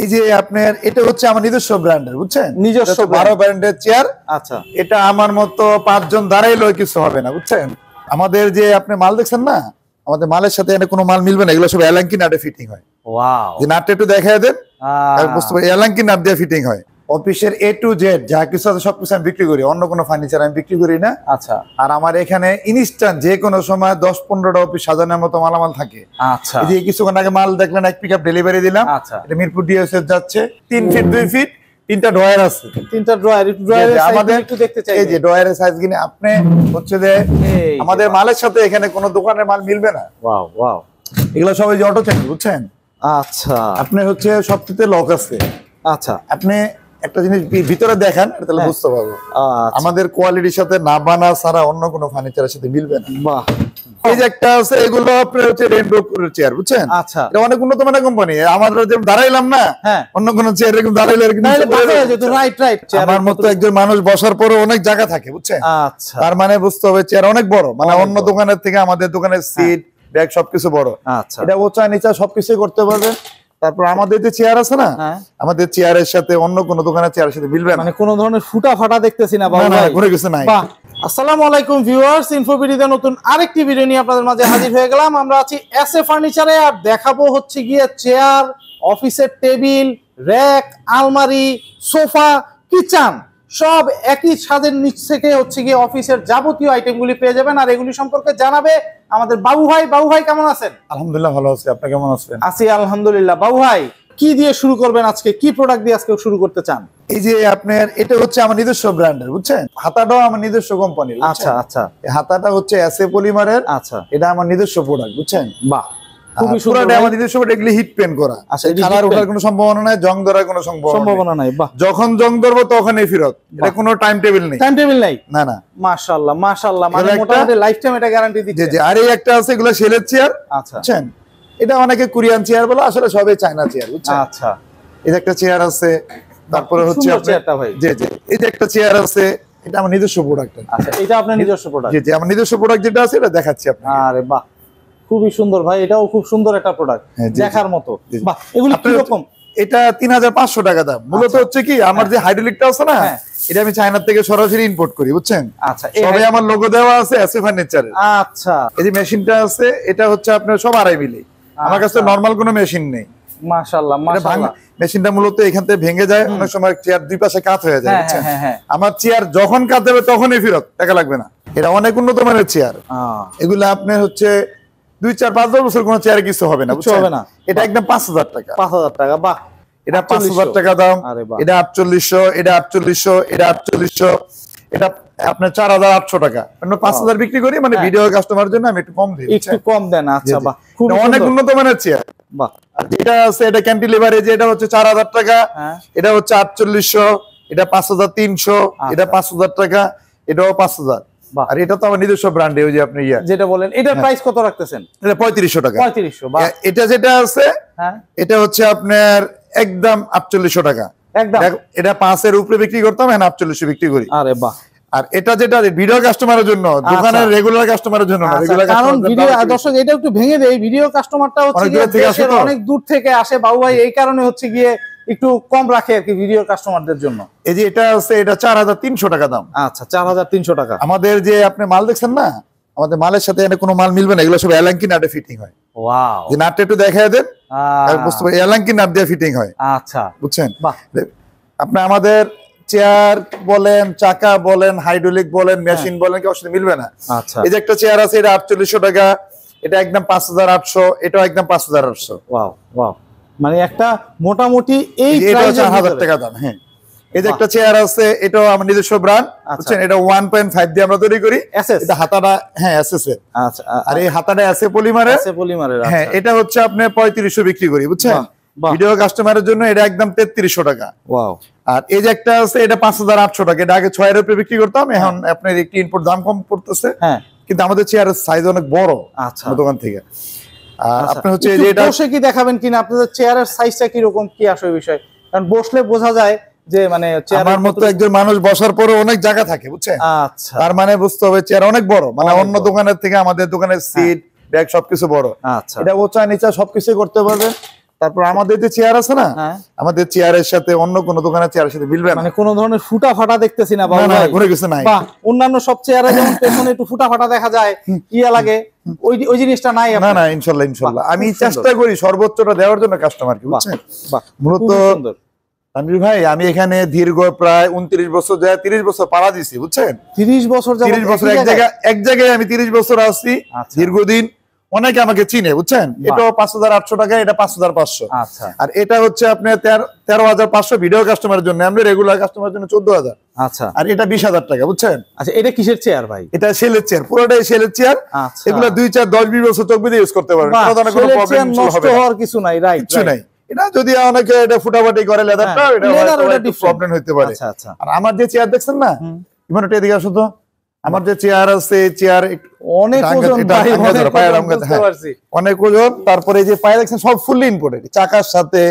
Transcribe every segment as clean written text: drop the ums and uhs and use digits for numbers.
এই যে আপনার এটা হচ্ছে আমার নিজস্ব ব্র্যান্ডের, বুঝছেন? নিজস্ব 12 ব্র্যান্ডের চেয়ার। আচ্ছা, এটা আমার মতো 5 জন দাঁড়াইলেও কিছু হবে না, বুঝছেন? আমাদের যে আপনি মাল দেখছেন না, আমাদের মালের সাথে এনে কোনো মাল মিলবে না, এগুলো সব এলাঙ্কি নাটে ফিটিং হয়। ওয়াও, যে নাটটা একটু দেখায় দেন, বুঝতে পারি এলাঙ্কি নাট দিয়ে ফিটিং হয়। অফিসের A to Z যা কিছু আছে সবকিছু আমি বিক্রি করি, অন্য কোনো ফার্নিচার আমি বিক্রি করি না। আচ্ছা, আর আমার এখানে ইনস্ট্যান্ট যে কোনো সময় 10-15টা অফিস সাজানোর মতো মালামাল থাকে। আচ্ছা, এই যে কিছুক্ষণ আগে মাল দেখলেন, এক পিকআপ ডেলিভারি দিলাম। আচ্ছা, এটা মিরপুর ডিএসএস যাচ্ছে, 3 ফিট 2 ফিট, 3টা ড্রয়ার আছে। 3টা ড্রয়ার, ড্রয়ারের আমাদের একটু দেখতে চাই। এই যে ড্রয়ারের সাইজ কিনে আপনি হচ্ছে যে আমাদের মালের সাথে এখানে কোনো দোকানের মাল মিলবে না। ওয়াও ওয়াও, এগুলো সবাই যে অটো চেঞ্জ, বুঝছেন? আচ্ছা, আপনি হচ্ছে সবকিছুতে লক আছে। আচ্ছা, আপনি একটা জিনিস ভিতরে দেখেন, তাহলে বুঝতে পারবো আমাদের কোয়ালিটির সাথে না বানা ছাড়া অন্য কোনো ফার্নিচারের সাথে মিলবে না। বাহ, এই যে একটা আছে, এগুলো আপনার হচ্ছে রেনবো চেয়ার, বুঝছেন? আচ্ছা, এটা অনেক উন্নত মানের কোম্পানি। আমরা যে দাঁড়াইলাম না, অন্য কোন চেয়ার এরকম দাঁড়াইলে রাইট রাইট, আমার মতো একজন মানুষ বসার পরে অনেক জায়গা থাকে, বুঝছেন? আচ্ছা, তার মানে বুঝতে হবে চেয়ার অনেক বড়, মানে অন্য দোকানের থেকে আমাদের দোকানের সিট ব্যাগ সবকিছু বড়। আচ্ছা, এটা উঁচা নিচা সবকিছু করতে পারবেন। তারপর আমাদের যে চেয়ার আছে না, আমাদের চেয়ারের সাথে অন্য কোন দোকানের চেয়ারের সাথে মিলবে না, মানে কোনো ধরনের ফুটা ফাটা দেখতেছি না। না, কোনো কিছু নাই। আসসালামু আলাইকুম ভিউয়ার্স, ইনফোবিডিতে নতুন আরেকটি ভিডিও নিয়ে আপনাদের মাঝে হাজির হয়ে গেলাম। আমরা আছি এসএ ফার্নিচারে, আর দেখাবো হচ্ছে গিয়ে চেয়ার, অফিসের টেবিল, র‍্যাক, আলমারি, সোফা, কিচেন সব একই ছাদের নিচ থেকে হচ্ছে গিয়ে অফিসের যাবতীয় আইটেমগুলি পেয়ে যাবেন। আর এগুলি সম্পর্কে জানাবে আমাদের বাবু ভাই। বাবু ভাই কেমন আছেন? আলহামদুলিল্লাহ ভালো আছি, আপনি কেমন আছেন? আছি আলহামদুলিল্লাহ। বাবু ভাই কি দিয়ে শুরু করবেন আজকে, কি প্রোডাক্ট দিয়ে আজকে শুরু করতে চান? এই যে আপনার এটা হচ্ছে আমার নিজস্ব ব্র্যান্ডের, বুঝছেন? হাতাটাও আমার নিজস্ব কোম্পানির। আচ্ছা আচ্ছা, এই হাতাটা হচ্ছে এসএ পলিমারের। আচ্ছা, এটা আমার নিজস্ব প্রোডাক্ট, বুঝছেন? বাহ, খুবই সুন্দর। পুরোটা আমার নিজস্ব প্রোডাক্ট, এগুলি হিট পেন্ট করা। আচ্ছা, কালার ওঠার কোনো সম্ভাবনা নাই, জং ধরার কোনো সম্ভাবনা নাই। বাহ, যখন জং ধরবো তখনই ফেরত, এটা কোনো টাইম টেবিল নেই। টাইম টেবিল নাই? না না, মাশাআল্লাহ মাশাআল্লাহ, মানে মোটামুটি লাইফ টাইম এটা গ্যারান্টি দিচ্ছে। জি, আর এই একটা আছে, এগুলো সেলের চেয়ার। আচ্ছা, বুঝছেন? এটা অনেকে কোরিয়ান চেয়ার বলে, আসলে সবই চায়না চেয়ার, বুঝছেন? আচ্ছা, এই যে একটা চেয়ার আছে, তারপরে হচ্ছে চেয়ারটা ভাই, জি জি, এই যে একটা চেয়ার আছে, এটা আমার নিজস্ব প্রোডাক্ট। আচ্ছা, এটা আপনার নিজস্ব প্রোডাক্ট? জি জি, আমার নিজস্ব প্রোডাক্ট যেটা আছে এটা দেখাচ্ছি আপনাকে। আরে বাহ, খুবই সুন্দর ভাই, এটাও খুব সুন্দর একটা প্রোডাক্ট, দেখার মতো। বাহ, এগুলো কি রকম? এটা 3500 টাকা দাম। মূলত হচ্ছে কি, আমার যে হাইড্রোলিকটা আছে না, এটা আমি চায়না থেকে সরাসরি ইম্পোর্ট করি, বুঝছেন? আচ্ছা, সবে আমার লোগো দেওয়া আছে এসএ ফার্নিচারের। আচ্ছা, এই যে মেশিনটা আছে, এটা হচ্ছে আপনার সব আড়াই মিলি। আমার কাছে নরমাল কোনো মেশিন নেই। মাশাআল্লাহ মাশাআল্লাহ, মেশিনটা মূলত এখান থেকে ভেঙে যায়, অনেক সময় চেয়ার দুই পাশে কাত হয়ে যায়, বুঝছেন? আমার চেয়ার যখন কাত দেবে তখনই ফেরত, টাকা লাগবে না। এটা অনেক উন্নত মানের চেয়ার। এগুলো আপনার হচ্ছে 2-4-5 বছর কোনো চেয়ারে কিছু হবে না, বুঝছেন? হবে না। এটা একদম 5000 টাকা। 5000 টাকা, বাহ, এটা 5000 টাকা দাম। এটা 4800, এটা 4800, এটা 4800, এটা আপনার 4800 টাকা। মানে 5000 বিক্রি করি, মানে ভিডিও কাস্টমার জন্য আমি একটু কম দিই, একটু কম দেন। আচ্ছা, বাহ, খুব অনেক উন্নত মানের চেয়ার। বাহ, আর যেটা আছে এটা ক্যান্টিলিভার, যে এটা হচ্ছে 4000 টাকা, এটা হচ্ছে 4800, এটা 5300, এটা 5000 টাকা, এটাও 5000। আর এটা তো আমার নিজস্ব ব্র্যান্ড। ওই যে আপনি যেটা বলেন, এটার প্রাইস কত রাখতেছেন? এটা 3500 টাকা। 3500, বাহ। এটা যেটা আছে, এটা হচ্ছে আপনার একদম 4800 টাকা একদম। এটা 5 এর উপরে বিক্রি করতাম, এখন 4800 বিক্রি করি। আরে বাহ। আর এটা যেটা ভিডিও কাস্টমারের জন্য, দোকানের রেগুলার কাস্টমারের জন্য না। রেগুলার কারণ ভিডিও দর্শক, এটা একটু ভেঙে দেই, ভিডিও কাস্টমারটা হচ্ছে অনেক দূর থেকে আসে বাবু ভাই, এই কারণে হচ্ছে গিয়ে একটু কম রাখে আর কি ভিডিও কাস্টমারদের জন্য। এই যে এটা আছে, এটা 4300 টাকা দাম। আচ্ছা, 4300 টাকা। আমাদের যে আপনি মাল দেখছেন না, আমাদের মালের সাথে এনে কোনো মাল মিলবে না, এগুলো সব এলাঙ্কি নাটে ফিটিং হয়। ওয়াও, যে নাটটা একটু দেখায় দেন, বুঝতে পারি এলাঙ্কি নাট দিয়ে ফিটিং হয়। আচ্ছা, বুঝছেন? আপনি আমাদের চেয়ার বলেন, চাকা বলেন, হাইড্রোলিক বলেন, মেশিন বলেন, কি অসুবিধা মিলবে না। আচ্ছা, এই যে একটা চেয়ার আছে, এটা 4800 টাকা, এটা একদম 5800, এটাও একদম 5800। ওয়াও ওয়াও, মানে একটা মোটামুটি এই প্রাইসে 4000 টাকা দাম। হ্যাঁ, এই যে একটা চেয়ার আছে, এটাও আমার নিজস্ব ব্র্যান্ড, বুঝছেন? এটা 1.5 দিয়ে আমরা তৈরি করি। এটা হাতাটা এসএস এর। আচ্ছা, আর এই হাতাটা এসএ পলিমারের। হ্যাঁ, এটা হচ্ছে আপনি 3500 বিক্রি করি, বুঝছেন? ভিডিও কাস্টমারের জন্য এটা একদম 3300 টাকা। ওয়াও। আর এই যে একটা আছে, এটা 5800 টাকা। এটা আগে 6 এর উপরে বিক্রি করতাম, এখন আপনার একটু ইনপুট দাম কম পড়তেছে। হ্যাঁ, কিন্তু আমাদের চেয়ারের সাইজ অনেক বড়। আচ্ছা, দোকান থেকে। আর আপনি হচ্ছে যে এটা বসে কি দেখাবেন কিনা, আপনাদের চেয়ারের সাইজটা কি রকম, কি আসলে বিষয়? কারণ বসলে বোঝা যায় যে মানে আমার মতো একজন মানুষ বসার পরে অনেক জায়গা থাকে, বুঝছেন? আচ্ছা, তার মানে বুঝতে হবে চেয়ার অনেক বড়, মানে অন্য দোকানের থেকে আমাদের দোকানের সিট ব্যাগ সবকিছু বড়। আচ্ছা, এটা উঁচা নিচা সবকিছু করতে পারবেন। তারপর আমাদের যে চেয়ার আছে না, আমাদের চেয়ারের সাথে অন্য কোন দোকানের চেয়ারের সাথে মিলবে না, মানে কোনো ধরনের ফুটা ফাটা দেখতেছি না বাবা, না কোনো কিছু নাই। বাহ, অন্যান্য সব চেয়ারে যেমন পেছনে একটু ফুটা ফাটা দেখা যায়, ইয়া লাগে, ওই জিনিসটা নাই না না, ইনশাআল্লাহ ইনশাআল্লাহ আমি চেষ্টা করি সর্বোচ্চটা দেওয়ার জন্য কাস্টমারকে, বুঝছেন। মূলত তানভীর ভাই আমি এখানে দীর্ঘ প্রায় 29 বছর যায় 30 বছর পাড়া দিছি, বুঝছেন। 30 বছর এক জায়গায় আমি 30 বছর আছি দীর্ঘদিন। অনেকে আমাকে চিনে, বুঝছেন। এটা 5800 টাকা, এটা 5500। আচ্ছা, আর এটা হচ্ছে আপনার 13500 ভিডিও কাস্টমারের জন্য, আমরা রেগুলার কাস্টমারের জন্য 14000। আচ্ছা, আর এটা 20000 টাকা, বুঝছেন। আচ্ছা, এটা কিসের চেয়ার ভাই? এটা সেলের চেয়ার, পুরোটাই সেলের চেয়ার। এগুলো 2 4 10 20 বছর চোখ দিয়ে ইউজ করতে পারবেন, কোনো ধরনের কোনো প্রবলেম নষ্ট হওয়ার কিছু নাই, রাইট, কিছু নাই। এটা যদি অনেকে এটা ফুটাফাটি করে লেদারটা, এটা প্রবলেম হইতে পারে। আচ্ছা আচ্ছা। আর আমার যে চেয়ার দেখছেন না, ইমান এটা এদিকে আসো তো, আমার যে চেয়ার আছে, চেয়ার অনেক ওজন, অনেক ওজন। তারপরে যে পায়ে দেখছেন সব ফুললি ইম্পোর্টেড, চাকার সাথে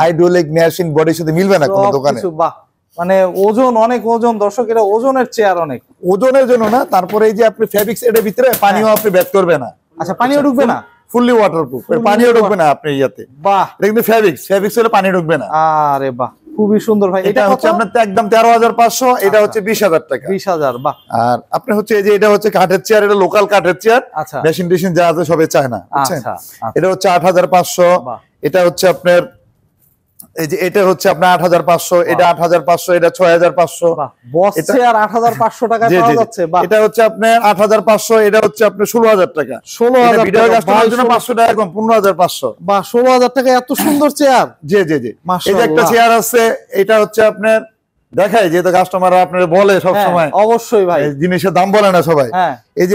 হাইড্রোলিক মেশিন বডির সাথে মিলবে না কোনো দোকানে। বাহ, মানে ওজন, অনেক ওজন দর্শক, এটা ওজনের চেয়ার, অনেক ওজনের জন্য না। তারপরে এই যে আপনি ফেব্রিক্স, এর ভিতরে পানিও আপনি ব্যাক করবে না। আচ্ছা, পানিও ঢুকবে না, ফুললি ওয়াটারপ্রুফ, পানিও ঢুকবে না আপনি ইয়াতে। বাহ, এটা কিন্তু ফেব্রিক্স হলে পানি ঢুকবে না। আরে বাহ, খুবই সুন্দর ভাই। এটা হচ্ছে আপনার একদম 13500, এটা হচ্ছে 20000 টাকা। 20000, বাহ। আর আপনি হচ্ছে এই যে এটা হচ্ছে কাঠের চেয়ার, এটা লোকাল কাঠের চেয়ার, মেশিন টেশিন যা আছে সবে চায় না, বুঝছেন। এটা হচ্ছে 8500, এটা হচ্ছে আপনার এই যে এটা হচ্ছে আপনার 8500, এটা 8500, এটা 6500। বস চেয়ার 8500 টাকা পাওয়া যাচ্ছে। বাহ, এটা হচ্ছে আপনার 8500, এটা হচ্ছে আপনার 16000 টাকা। 16000 ভিডিও কাস্টমারের জন্য 500 টাকা কম, 15500। বাহ, 16000 টাকা, এত সুন্দর চেয়ার। জি জি জি, এই যে একটা চেয়ার আছে, এটা হচ্ছে আপনার দেখাই, যেহেতু কাস্টমাররা আপনারা বলে সব সময়, অবশ্যই ভাই জিনিসের দাম বলে না সবাই। এই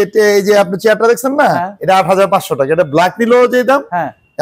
যে আপনি চেয়ারটা দেখছেন না, এটা 8500 টাকা। এটা ব্ল্যাক নিলেও যে দাম,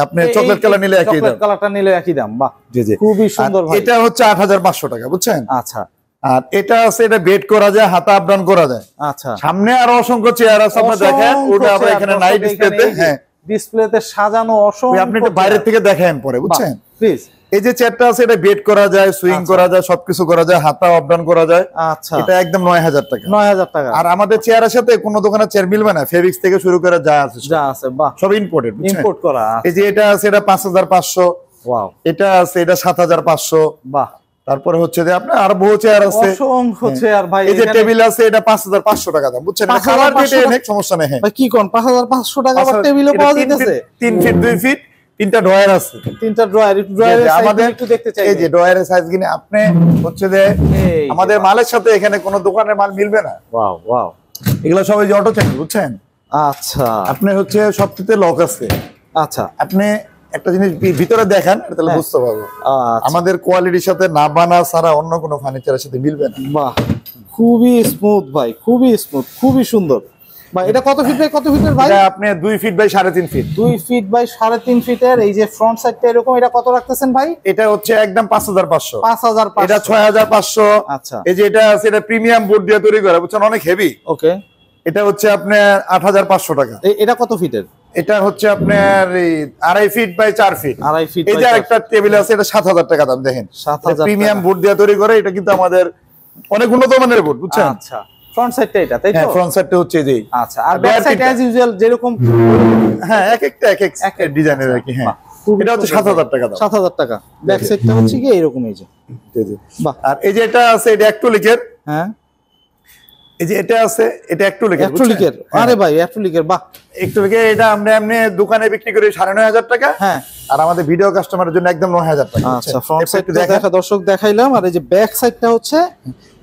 আপনি চকলেট কালার নিলে একই দাম, চকলেট কালারটা নিলে একই দাম। বাহ, জি জি, খুবই সুন্দর ভাই। এটা হচ্ছে 8500 টাকা, বুঝছেন। আচ্ছা, আর এটা আছে, এটা বেড করা যায়, হাতা আপ ডাউন করা যায়। আচ্ছা, সামনে আরো অসংখ্য চেয়ার আছে, আপনি দেখেন, ওটা আবার এখানে নাই ডিসপ্লেতে। হ্যাঁ, ডিসপ্লেতে সাজানো অসংখ্য, আপনি একটু বাইরে থেকে দেখেন পরে, বুঝছেন। প্লিজ, এই যে চেয়ারটা আছে, এটা বেড করা যায়, সুইং করা যায়, সবকিছু করা যায়, হাতা আপ ডাউন করা যায়। আচ্ছা, এটা একদম 9000 টাকা। 9000 টাকা। আর আমাদের চেয়ারের সাথে কোনো দোকানের চেয়ার মিলবে না, ফেব্রিক্স থেকে শুরু করে যা আছে, বাহ, সব ইম্পোর্টেড, ইম্পোর্ট করা। এই যে এটা আছে, এটা 5500। ওয়াও, এটা আছে, এটা 7500। বাহ, তারপরে হচ্ছে যে আপনার আর বহু চেয়ার আছে, অসংখ্য চেয়ার ভাই। এই যে টেবিল আছে, এটা 5500 টাকা দাম, বুঝছেন। কালার যেটা অনেক সমস্যা নেই। ভাই কি কোন 5500 টাকা আবার টেবিলও পাওয়া যাচ্ছে। 3 ফিট 2 ফিট, 3টা ড্রয়ার আছে, 3টা ড্রয়ার আমাদের একটু দেখতে চাই। এই যে ড্রয়ারের সাইজ কিনে আপনি হচ্ছে যে আমাদের মালের সাথে এখানে কোন দোকানের মাল মিলবে না। ওয়াও ওয়াও, এগুলো সবাই যে অটো চ্যানেল, বুঝছেন। আচ্ছা, আপনি হচ্ছে সবকিছুতে লক আছে। আচ্ছা, আপনি একটা জিনিস ভিতরে দেখেন, তাহলে বুঝতে পারবো আমাদের কোয়ালিটির সাথে না বানা ছাড়া অন্য কোনো ফার্নিচারের সাথে মিলবে না। বাহ, খুবই স্মুথ ভাই, খুবই স্মুথ, খুবই সুন্দর ভাই। এটা কত ফিট বাই কত ফিটের ভাই? এটা আপনি 2 feet by 3.5 feet. 2 feet by 3.5 ফিটের। এই যে ফ্রন্ট সাইডটা এরকম, এটা কত রাখতেছেন ভাই? এটা হচ্ছে একদম 5500। 5500, এটা 6500। আচ্ছা, এই যে এটা আছে, এটা প্রিমিয়াম বোর্ড দিয়ে তৈরি করা, বুঝছেন, অনেক হেভি। ওকে, এটা হচ্ছে আপনার 8500 টাকা। এটা কত ফিটের? এটা হচ্ছে আপনার 2.5 ফিট বাই 4 ফিট। 2.5 ফিট। এই যে একটা টেবিল আছে, এটা 7000 টাকা দাম। দেখেন, 7000 প্রিমিয়াম বোর্ড দিয়ে তৈরি করে, এটা কিন্তু আমাদের অনেক উন্নত মানের বোর্ড, বুঝছেন। আচ্ছা, ফ্রন্ট সাইডটা এটা, তাই তো? হ্যাঁ, ফ্রন্ট সাইডটা হচ্ছে এই। আচ্ছা, আর ব্যাক সাইড অ্যাজ ইউজুয়াল যেরকম, হ্যাঁ, এক ডিজাইনের আর কি। হ্যাঁ, এটা হচ্ছে 7000 টাকা দাম। 7000 টাকা। ব্যাক সাইডটা হচ্ছে কি এরকম, এই যে। বাহ, আর এই যে এটা আছে, এটা অ্যাক্রিলিকের। হ্যাঁ, এই যে এটা আছে, এটা অ্যাক্রিলিকের। আরে ভাই, অ্যাক্রিলিকের, বাহ। অ্যাক্রিলিকের এটা আমরা এমনি দোকানে বিক্রি করি 9500 টাকা। হ্যাঁ, আর আমাদের ভিডিও কাস্টমারের জন্য একদম 9000 টাকা। আচ্ছা, ফ্রন্ট সাইডটা দেখা দর্শক দেখাইলাম। আর এই যে ব্যাক সাইডটা হচ্ছে,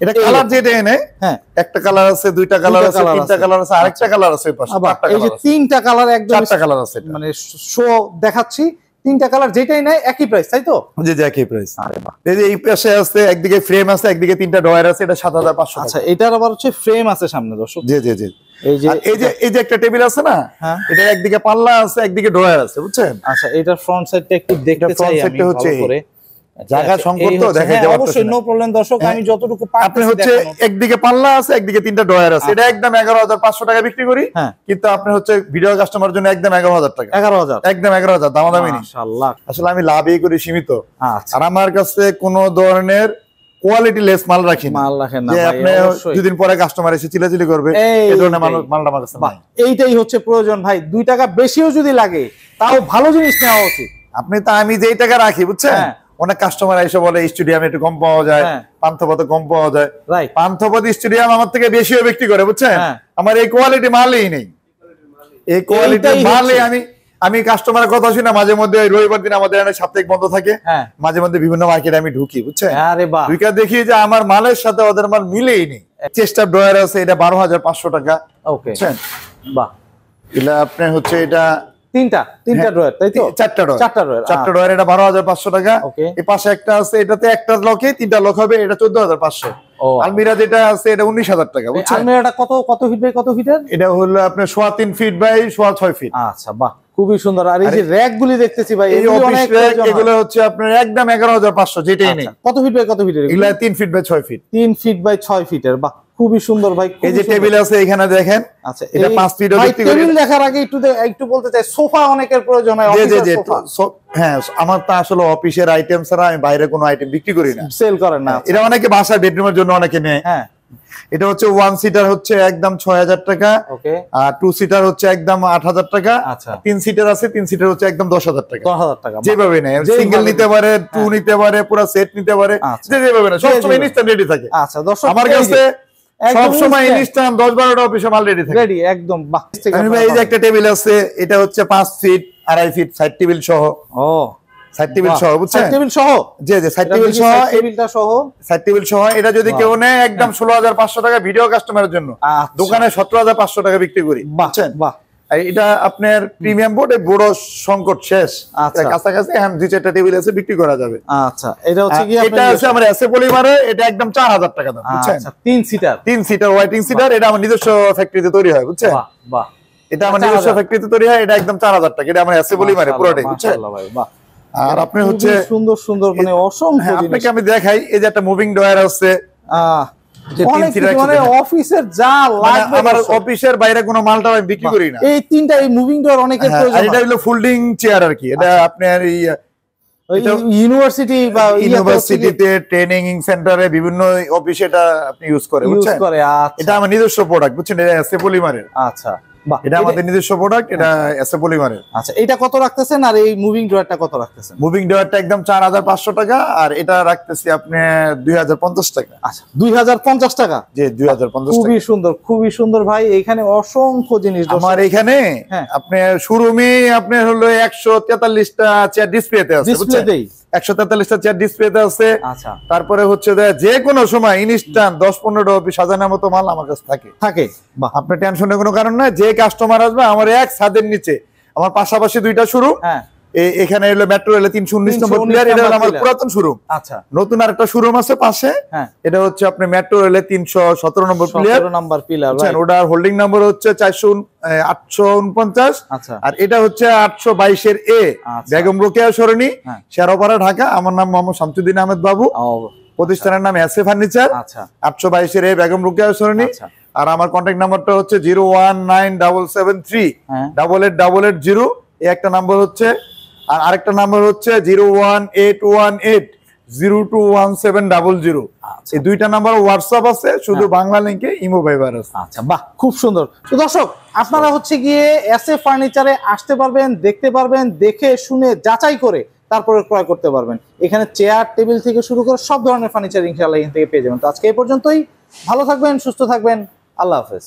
এটা কালার যেটা এনে, হ্যাঁ, একটা কালার আছে, দুইটা কালার আছে, তিনটা কালার আছে, আরেকটা কালার আছে ওই পাশে, চারটা এই যে তিনটা কালার, একদম চারটা কালার আছে। মানে শো দেখাচ্ছি, তিনটা কালার যেটাই নাই একই প্রাইস, তাই তো? জি জি, একই প্রাইস। আরে বাহ, এই যে এই পাশে আছে, একদিকে ফ্রেম আছে, একদিকে 3টা ড্রয়ার আছে, এটা 7500। আচ্ছা, এটার আবার হচ্ছে ফ্রেম আছে সামনে দর্শক। জি জি জি, এই যে একটা টেবিল আছে না, এটা একদিকে পাল্লা আছে, একদিকে ড্রয়ার আছে, বুঝছেন। আচ্ছা, এটার ফ্রন্ট সাইডটা একটু দেখতে চাই আমি ভালো করে। জায়গা সংকট তো দেখাই যাবে, অবশ্যই নো প্রবলেম দর্শক, আমি যতটুকু আপনি হচ্ছে একদিকে পাল্লা আছে, একদিকে 3টা ড্রয়ার আছে, এটা একদম 11500 টাকা বিক্রি করি। কিন্তু আপনি হচ্ছে ভিডিও কাস্টমার জন্য একদম 11000 টাকা। 11000, একদম 11000, দামাদামি নেই। মাশাআল্লাহ, আসলে আমি লাভই করি সীমিত। আর আমার কাছে কোনো ধরনের কোয়ালিটি লেস মাল রাখি না। যে আপনি দুদিন পরে কাস্টমার এসে চিলাচিলি করবে, এই ধরনের মালটা আমার কাছে নাই। এইটাই হচ্ছে প্রয়োজন ভাই। 2 টাকা বেশিও যদি লাগে, তাও ভালো জিনিস নেওয়া উচিত। আপনি তো আমি যেই টাকা রাখি বুঝছেন, অনেক কাস্টমার এসে বলে স্টেডিয়ামে একটু কম পাওয়া যায়, পান্থপথে কম পাওয়া যায়। পান্থপথ স্টেডিয়াম আমার থেকে বেশিও বিক্রি করে বুঝছেন, আমার এই কোয়ালিটি মালই নেই, এই কোয়ালিটি মালই আমি কাস্টমারের কথা শুনি না। মাঝে মধ্যে রবিবার দিন আমাদের এখানে সাপ্তাহিক বন্ধ থাকে, মাঝে মধ্যে বিভিন্ন মার্কেটে আমি ঢুকি বুঝছেন, ঢুকে দেখি যে আমার মালের সাথে ওদের মাল মিলেই নেই। চেস্টার ড্রয়ার আছে, এটা 12,500 টাকা। বুঝছেন, বাহ, এটা আপনার হচ্ছে এটা তিনটা ড্রয়ার, তাই তো? চারটা ড্রয়ার, এটা 12,500 টাকা। এই পাশে একটা আছে, এটাতে একটা লকে 3টা লক হবে, এটা 14,500। আলমিরা যেটা আছে এটা 19,000 টাকা। আলমিরাটা কত ফিট বাই কত ফিটের? এটা হলো আপনার 3.25 ফিট বাই 6.5 ফিট। আচ্ছা, বাহ, খুবই সুন্দর। আর এই যে র‍্যাক গুলি দেখতেছি ভাই, এগুলো হচ্ছে আপনার একদম 11,500, যেটাই নেই। কত ফিট বাই কত ফিটের? এগুলা 3 feet by 6 feet. 3 feet by 6 ফিটের, বাহ, খুবই সুন্দর ভাই। এই যে টেবিল আছে এখানে দেখেন। আচ্ছা, এটা 5 ফিট। টেবিল দেখার আগে একটু বলতে চাই, সোফা অনেকের প্রয়োজন হয়, অফিসের সোফা। হ্যাঁ, আমার তো আসলে অফিসের আইটেম ছাড়া আমি বাইরে কোনো আইটেম বিক্রি করি না, সেল করেন না। এটা অনেকে বাসায় বেডরুমের জন্য অনেকে নেয়। হ্যাঁ, এটা হচ্ছে 1 সিটার হচ্ছে একদম 6,000 টাকা। ওকে। আর 2 সিটার হচ্ছে একদম 8,000 টাকা। আচ্ছা, 3 সিটার আছে, 3 সিটার হচ্ছে একদম 10,000 টাকা। 10,000 টাকা, যেভাবে নেয়, সিঙ্গেল নিতে পারে, 2 নিতে পারে, পুরো সেট নিতে পারে, যেভাবে নেয়, সব সময় ইনস্ট্যান্ট রেডি থাকে। আচ্ছা দর্শক, আমার কাছে সব সময় ইনস্ট্যান্ট 10-12টা অফিসে মাল রেডি থাকে, রেডি একদম। বাহ, এই যে একটা টেবিল আছে, এটা হচ্ছে 5 ফিট 2.5 ফিট সাইড টেবিল সহ। ও, সাইড টেবিল সহ, বুঝছেন? সাইড টেবিল সহ, জি জি, সাইড টেবিল সহ, টেবিলটা সহ, সাইড টেবিল সহ। এটা যদি কেউ নেয় একদম 16,500 টাকা ভিডিও কাস্টমারের জন্য, দোকানে 17,500 টাকা বিক্রি করি, বুঝছেন? বাহ, এটা আপনার প্রিমিয়াম বোর্ড, এই বড় সংকট শেষ, কাছাকাছি এখন 2-4টা টেবিল আছে, বিক্রি করা যাবে। আচ্ছা, এটা হচ্ছে কি এটা আছে আমার এসএ পলিমারে, এটা একদম 4,000 টাকা দাম, বুঝছেন? আচ্ছা, 3 সিটার ওয়াইটিং সিটার, এটা আমার নিজস্ব ফ্যাক্টরিতে তৈরি হয়, বুঝছেন? বাহ বাহ, এটা আমার নিজস্ব ফ্যাক্টরিতে তৈরি হয়, এটা একদম 4,000 টাকা, এটা আমার এসএ পলিমারে পুরোটাই, বুঝছেন? মাশাআল্লাহ ভাই, বাহ। আর আপনি হচ্ছে সুন্দর সুন্দর মানে অসংখ্য জিনিস আপনাকে আমি দেখাই। এই যে একটা মুভিং ডয়ার আছে, অফিসের যা লাগবে, আমার অফিসের বাইরে কোনো মালটা আমি বিক্রি করি না। এই তিনটা, এই মুভিং ডয়ার অনেকের প্রয়োজন। এটা হলো ফোল্ডিং চেয়ার আর কি, এটা আপনার ইউনিভার্সিটি বা ইউনিভার্সিটিতে, ট্রেনিং সেন্টারে, বিভিন্ন অফিসে এটা আপনি ইউজ করে, বুঝছেন? এটা আমার নিজস্ব প্রোডাক্ট, বুঝছেন? এটা এসএ পলিমারের। আচ্ছা, এটা আমাদের নিজস্ব প্রোডাক্ট, এটা এসএ পলিমারের। আচ্ছা, এটা কত রাখতেছেন? আর এই মুভিং ডয়ারটা কত রাখতেছেন? মুভিং ডয়ারটা একদম 4,500 টাকা, আর এটা রাখতেছি আপনি 2,050 টাকা। আচ্ছা, 2,050 টাকা, জি, 2,050 টাকা। খুবই সুন্দর, খুবই সুন্দর ভাই। এখানে অসংখ্য জিনিস আমার এখানে। আপনি শোরুমে আপনার হলো 143টা চেয়ার ডিসপ্লেতে আছে, ডিসপ্লেতেই 143টা চেয়ার ডিসপ্লেতে আছে। আচ্ছা, তারপরে হচ্ছে যে কোনো সময় ইনস্ট্যান্ট 10-15টা অফিস সাজানোর মতো মাল আমার কাছে থাকে। আপনার টেনশনের কোনো কারণ নাই। যে কাস্টমার আসবে আমার এক ছাদের নিচে, আমার পাশাপাশি 2টা শোরুম, এখানে হলো মেট্রো রেলে 319 নম্বর প্লেয়ার, এটা হলো আমার পুরাতন শোরুম। আচ্ছা, নতুন আরেকটা শোরুম আছে পাশে, এটা হচ্ছে আপনি মেট্রো রেলে 317 নম্বর প্লেয়ার, ওটার হোল্ডিং নাম্বার হচ্ছে 849। আচ্ছা, আর এটা হচ্ছে 822 এর এ, বেগম রোকেয়া সরণি, শেরপাড়া, ঢাকা। আমার নাম মোহাম্মদ শামসুদ্দিন আহমেদ বাবু, প্রতিষ্ঠানের নাম এসএ ফার্নিচার। আচ্ছা, 822 এর এ, বেগম রোকেয়া সরণি। আর আমার কন্ট্যাক্ট নাম্বারটা হচ্ছে 01977388880, এই একটা নাম্বার হচ্ছে। আর আরেকটা নাম্বার হচ্ছে 01818021700। এই দুইটা নাম্বার হোয়াটসঅ্যাপ আছে, শুধু বাংলা লিংকে ইমো ভাইবার আছে। আচ্ছা, বাহ, খুব সুন্দর। তো দর্শক, আপনারা হচ্ছে গিয়ে এসএ ফার্নিচারে আসতে পারবেন, দেখতে পারবেন, দেখে শুনে যাচাই করে তারপরে ক্রয় করতে পারবেন। এখানে চেয়ার টেবিল থেকে শুরু করে সব ধরনের ফার্নিচার ইনশাআল্লাহ এখান থেকে পেয়ে যাবেন। তো আজকে এই পর্যন্তই। ভালো থাকবেন, সুস্থ থাকবেন, আল্লাহ হাফেজ।